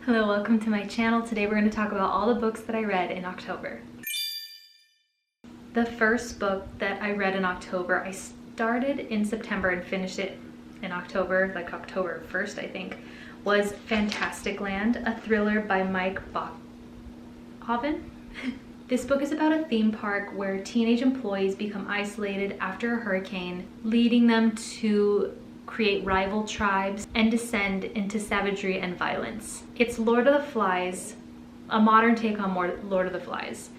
Hello, welcome to my channel. Today we're going to talk about all the books that I read in October. The first book that I read in October, I started in September and finished it in October, like October 1st I think, was Fantastic Land, a thriller by Mike Bachhoven. This book is about a theme park where teenage employees become isolated after a hurricane, leading them to create rival tribes and descend into savagery and violence. It's Lord of the Flies, a modern take on Lord of the Flies.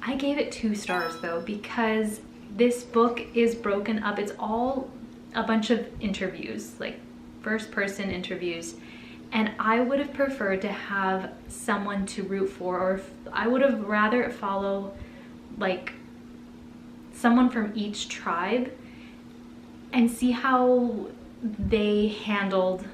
I gave it 2 stars though, because this book is broken up. It's all a bunch of interviews, like first person interviews, and I would have preferred to have someone to root for, or I would have rather follow like someone from each tribe and see how they handled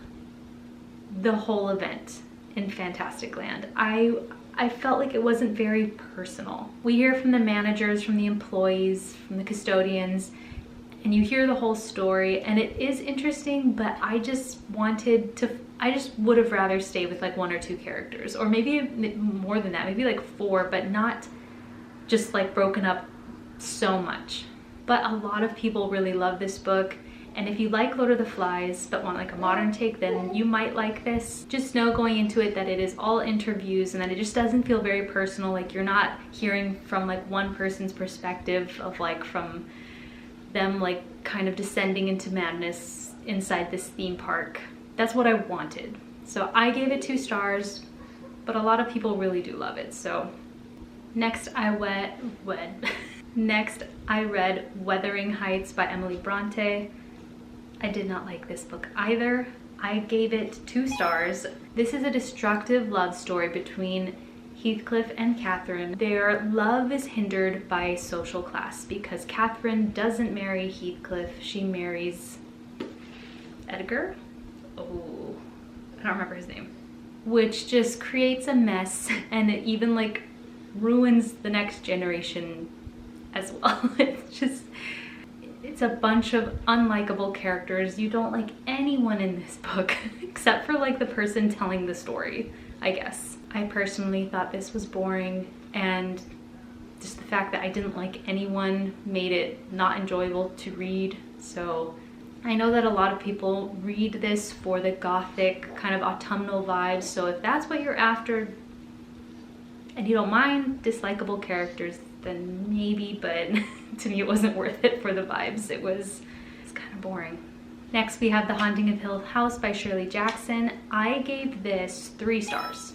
the whole event in Fantastic Land. I felt like it wasn't very personal. We hear from the managers, from the employees, from the custodians, and you hear the whole story, and it is interesting, but I just would have rather stayed with like 1 or 2 characters, or maybe more than that, maybe like 4, but not just like broken up so much. But a lot of people really love this book. And if you like Lord of the Flies but want like a modern take, then you might like this. Just know going into it that it is all interviews and that it just doesn't feel very personal. Like you're not hearing from like one person's perspective of like from them like kind of descending into madness inside this theme park. That's what I wanted. So I gave it 2 stars, but a lot of people really do love it. So next I read Wuthering Heights by Emily Bronte. I did not like this book either. I gave it 2 stars. This is a destructive love story between Heathcliff and Catherine. Their love is hindered by social class because Catherine doesn't marry Heathcliff. She marries Edgar? Oh, I don't remember his name. Which just creates a mess, and it even like ruins the next generation as well. It's a bunch of unlikable characters. You don't like anyone in this book except for like the person telling the story, I guess. I personally thought this was boring, and just the fact that I didn't like anyone made it not enjoyable to read. So I know that a lot of people read this for the gothic kind of autumnal vibes, so if that's what you're after and you don't mind dislikable characters, then maybe, but to me it wasn't worth it for the vibes. It's kind of boring. Next we have The Haunting of Hill House by Shirley Jackson. I gave this 3 stars.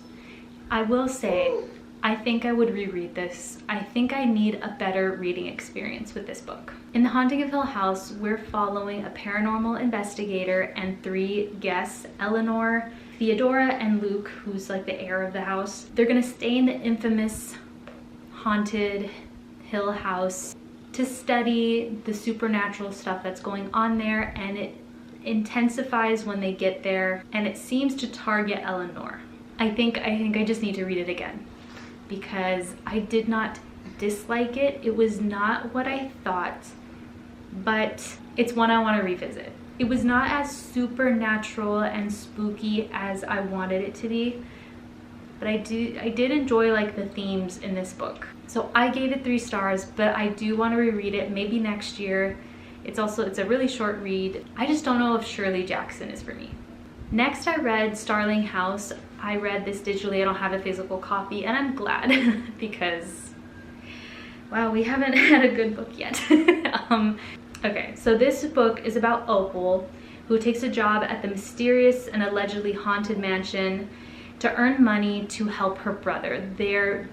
I will say, I think I would reread this. I think I need a better reading experience with this book. In The Haunting of Hill House, we're following a paranormal investigator and 3 guests, Eleanor, Theodora, and Luke, who's like the heir of the house. They're gonna stay in the infamous haunted Hill House to study the supernatural stuff that's going on there, and it intensifies when they get there, and it seems to target Eleanor. I think I just need to read it again, because I did not dislike it. It was not what I thought, but it's one I want to revisit. It was not as supernatural and spooky as I wanted it to be, but I did enjoy like the themes in this book. So I gave it 3 stars, but I do want to reread it maybe next year. It's a really short read. I just don't know if Shirley Jackson is for me. Next I read Starling House. I read this digitally. I don't have a physical copy, and I'm glad because wow, we haven't had a good book yet. Okay, so this book is about Opal, who takes a job at the mysterious and allegedly haunted mansion to earn money to help her brother. They're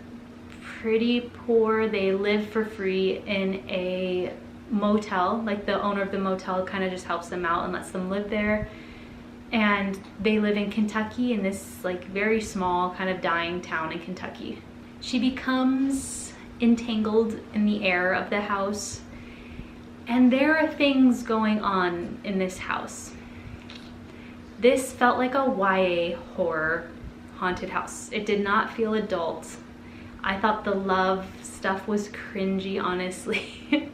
pretty poor. They live for free in a motel. Like the owner of the motel kind of just helps them out and lets them live there. And they live in Kentucky, in this like very small kind of dying town in Kentucky. She becomes entangled in the air of the house, and there are things going on in this house. This felt like a YA horror haunted house. It did not feel adult. I thought the love stuff was cringy, honestly.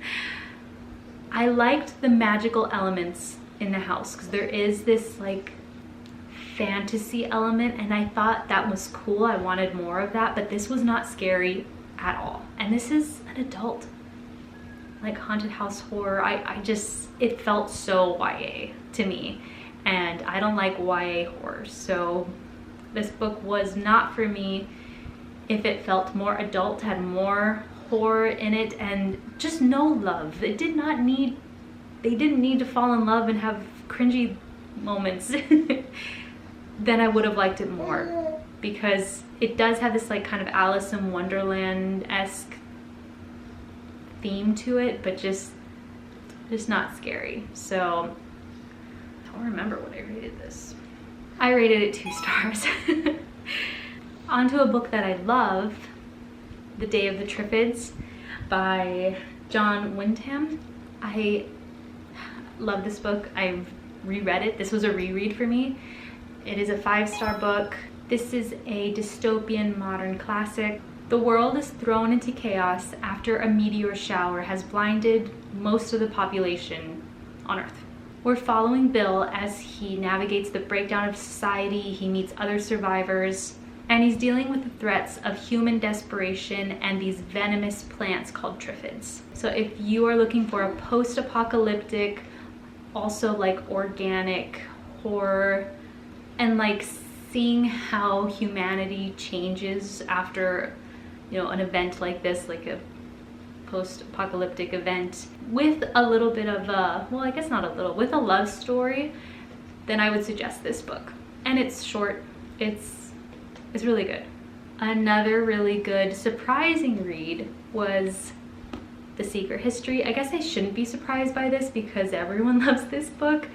I liked the magical elements in the house because there is this like fantasy element, and I thought that was cool. I wanted more of that, but this was not scary at all. And this is an adult, like, haunted house horror. I just, it felt so YA to me, and I don't like YA horror, so this book was not for me. If it felt more adult, had more horror in it, and just no love. It did not need, they didn't need to fall in love and have cringy moments, then I would have liked it more, because it does have this like kind of Alice in Wonderland-esque theme to it, but just not scary. So I don't remember what I rated this. I rated it 2 stars. Onto a book that I love, The Day of the Triffids by John Wyndham. I love this book. I've reread it. This was a reread for me. It is a 5-star book. This is a dystopian modern classic. The world is thrown into chaos after a meteor shower has blinded most of the population on Earth. We're following Bill as he navigates the breakdown of society. He meets other survivors, and he's dealing with the threats of human desperation and these venomous plants called triffids. So if you are looking for a post-apocalyptic, also like organic horror, and like seeing how humanity changes after, you know, an event like this, like a post-apocalyptic event, with a little bit of a, well, I guess not a little, with a love story, then I would suggest this book. And it's short. It's really good. Another really good surprising read was The Secret History. I guess I shouldn't be surprised by this because everyone loves this book,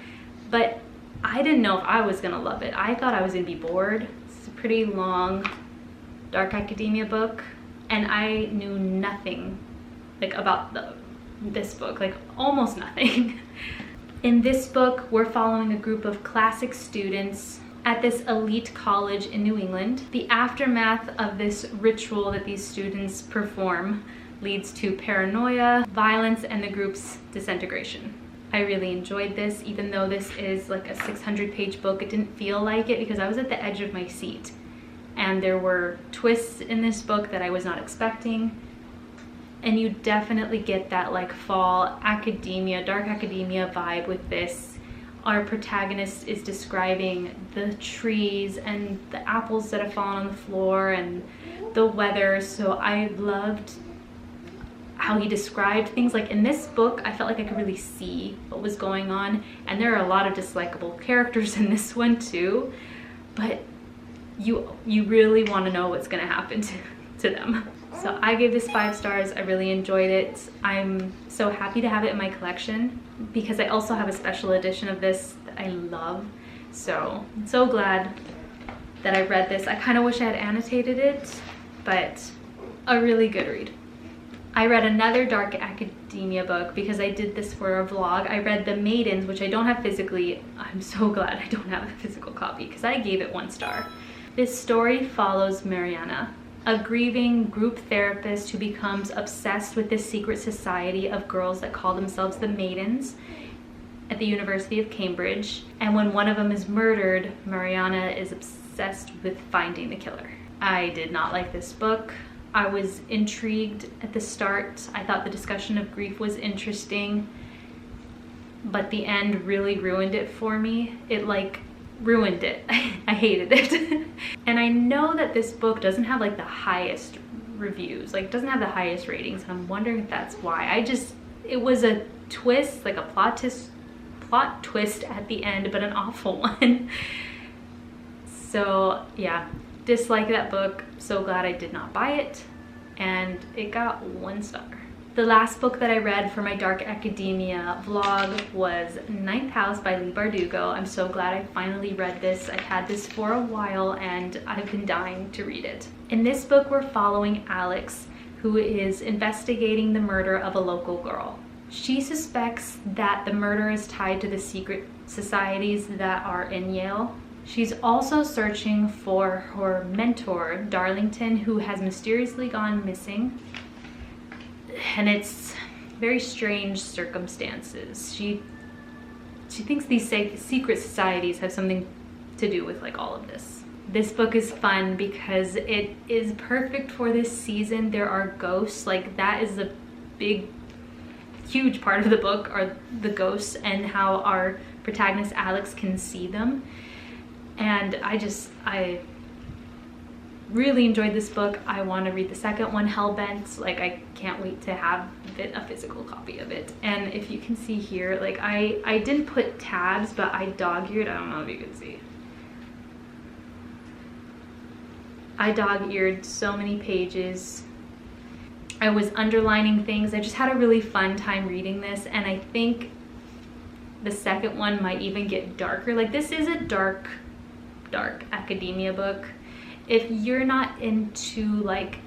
but I didn't know if I was gonna love it. I thought I was gonna be bored. It's a pretty long dark academia book, and I knew nothing like about this book, like almost nothing. In this book, we're following a group of classic students at this elite college in New England. The aftermath of this ritual that these students perform leads to paranoia, violence, and the group's disintegration. I really enjoyed this, even though this is like a 600-page book. It didn't feel like it because I was at the edge of my seat. And there were twists in this book that I was not expecting. And you definitely get that like fall academia, dark academia vibe with this. Our protagonist is describing the trees and the apples that have fallen on the floor and the weather. So I loved how he described things. Like in this book, I felt like I could really see what was going on. And there are a lot of dislikable characters in this one too. But you really want to know what's going to happen to them. So I gave this 5 stars. I really enjoyed it. I'm so happy to have it in my collection because I also have a special edition of this that I love. So I'm so glad that I read this. I kind of wish I had annotated it, but a really good read. I read another dark academia book because I did this for a vlog. I read The Maidens, which I don't have physically. I'm so glad I don't have a physical copy because I gave it 1 star. This story follows Mariana, a grieving group therapist who becomes obsessed with this secret society of girls that call themselves the Maidens at the University of Cambridge. And when one of them is murdered, Mariana is obsessed with finding the killer. I did not like this book. I was intrigued at the start. I thought the discussion of grief was interesting, but the end really ruined it for me. It like ruined it. I hated it. And I know that this book doesn't have like the highest reviews, like doesn't have the highest ratings, and I'm wondering if that's why. It was a twist, like a plot twist at the end, but an awful one. So yeah, dislike that book. So glad I did not buy it, and it got 1 star. The last book that I read for my Dark Academia vlog was Ninth House by Leigh Bardugo. I'm so glad I finally read this. I've had this for a while and I've been dying to read it. In this book, we're following Alex, who is investigating the murder of a local girl. She suspects that the murder is tied to the secret societies that are in Yale. She's also searching for her mentor, Darlington, who has mysteriously gone missing. And it's very strange circumstances. She thinks these secret societies have something to do with like all of this. This book is fun because it is perfect for this season. There are ghosts, like that is a big, huge part of the book, are the ghosts and how our protagonist Alex can see them. And I really enjoyed this book. I want to read the second one, Hellbent. Like I can't wait to have a physical copy of it. And if you can see here, like I didn't put tabs, but I dog-eared. I don't know if you can see. I dog-eared so many pages. I was underlining things. I just had a really fun time reading this, and I think the second one might even get darker. Like this is a dark academia book. If you're not into like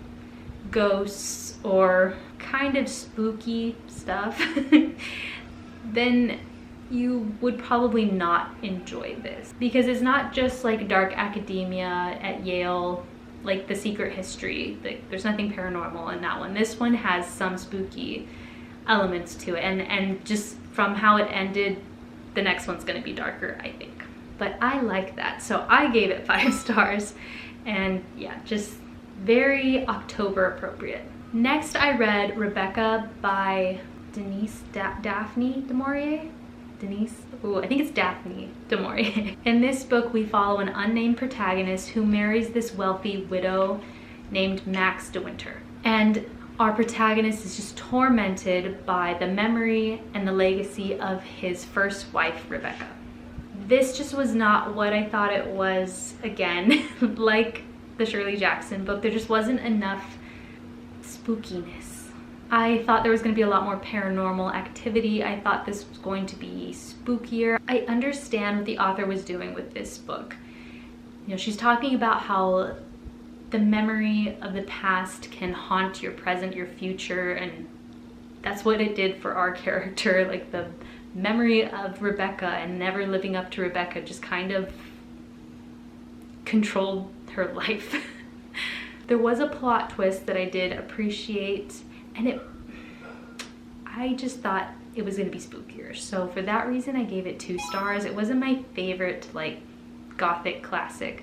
ghosts or kind of spooky stuff, then you would probably not enjoy this, because it's not just like dark academia at Yale, like The Secret History. Like there's nothing paranormal in that one. This one has some spooky elements to it, and just from how it ended, the next one's gonna be darker, I think. But I like that, so I gave it 5 stars, and yeah, just very October appropriate. Next I read Rebecca by Daphne du Maurier? I think it's Daphne du Maurier. In this book, we follow an unnamed protagonist who marries this wealthy widow named Max de Winter. And our protagonist is just tormented by the memory and the legacy of his first wife, Rebecca. This just was not what I thought it was. Again, like the Shirley Jackson book, there just wasn't enough spookiness. I thought there was going to be a lot more paranormal activity. I thought this was going to be spookier. I understand what the author was doing with this book. You know, she's talking about how the memory of the past can haunt your present, your future, and that's what it did for our character. Like the memory of Rebecca and never living up to Rebecca just kind of controlled her life. There was a plot twist that I did appreciate, and I just thought it was gonna be spookier. So for that reason, I gave it 2 stars. It wasn't my favorite like gothic classic,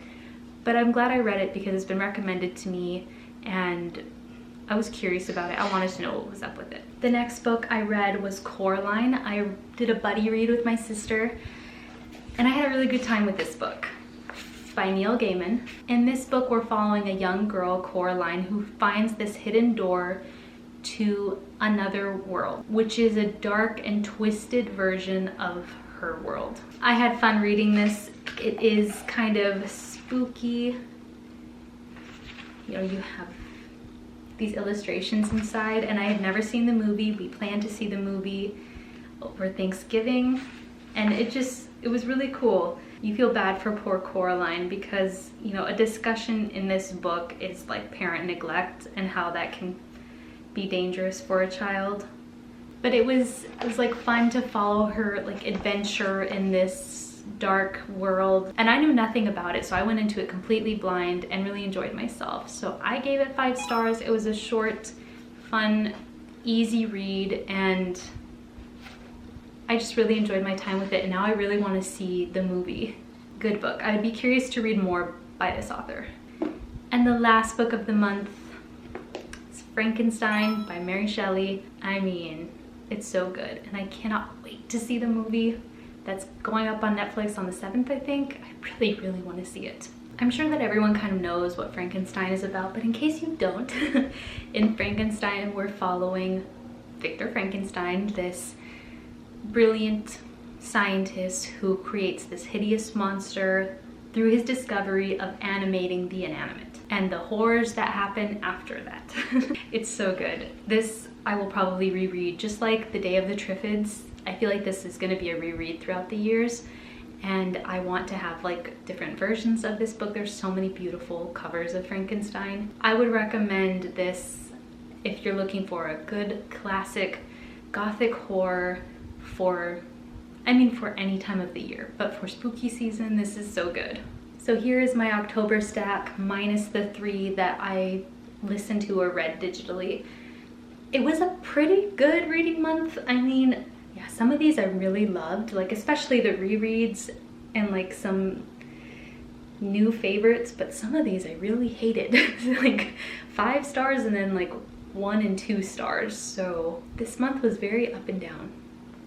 but I'm glad I read it because it's been recommended to me and I was curious about it. I wanted to know what was up with it. The next book I read was Coraline. I did a buddy read with my sister and I had a really good time with this book. It's by Neil Gaiman. In this book, we're following a young girl, Coraline, who finds this hidden door to another world, which is a dark and twisted version of her world. I had fun reading this. It is kind of spooky. You know, you have these illustrations inside, and I had never seen the movie. We planned to see the movie over Thanksgiving, and it was really cool. You feel bad for poor Coraline because, you know, a discussion in this book is like parent neglect and how that can be dangerous for a child. But it was like fun to follow her like adventure in this dark world, and I knew nothing about it, so I went into it completely blind and really enjoyed myself. So I gave it 5 stars. It was a short, fun, easy read, and I just really enjoyed my time with it, and now I really want to see the movie. Good book. I'd be curious to read more by this author. And the last book of the month is Frankenstein by Mary Shelley. I mean, it's so good, and I cannot wait to see the movie. That's going up on Netflix on the 7th, I think. I really, really want to see it. I'm sure that everyone kind of knows what Frankenstein is about, but in case you don't, in Frankenstein, we're following Victor Frankenstein, this brilliant scientist who creates this hideous monster through his discovery of animating the inanimate and the horrors that happen after that. It's so good. This I will probably reread, just like The Day of the Triffids. I feel like this is going to be a reread throughout the years, and I want to have like different versions of this book. There's so many beautiful covers of Frankenstein. I would recommend this if you're looking for a good classic gothic horror for any time of the year, but for spooky season, this is so good. So here is my October stack minus the 3 that I listened to or read digitally. It was a pretty good reading month. I mean, yeah, some of these I really loved, like especially the rereads and like some new favorites, but some of these I really hated. Like 5 stars and then like 1 and 2 stars. So this month was very up and down.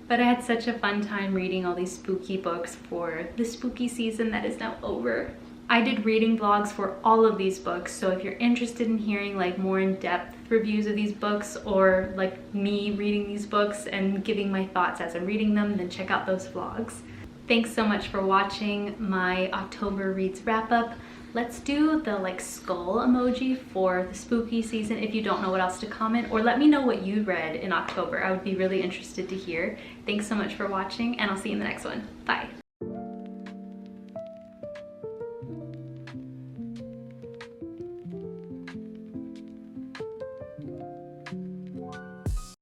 But I had such a fun time reading all these spooky books for the spooky season that is now over. I did reading vlogs for all of these books, so if you're interested in hearing like more in-depth reviews of these books, or like me reading these books and giving my thoughts as I'm reading them, then check out those vlogs. Thanks so much for watching my October Reads wrap up. Let's do the like skull emoji for the spooky season if you don't know what else to comment, or let me know what you read in October. I would be really interested to hear. Thanks so much for watching, and I'll see you in the next one. Bye.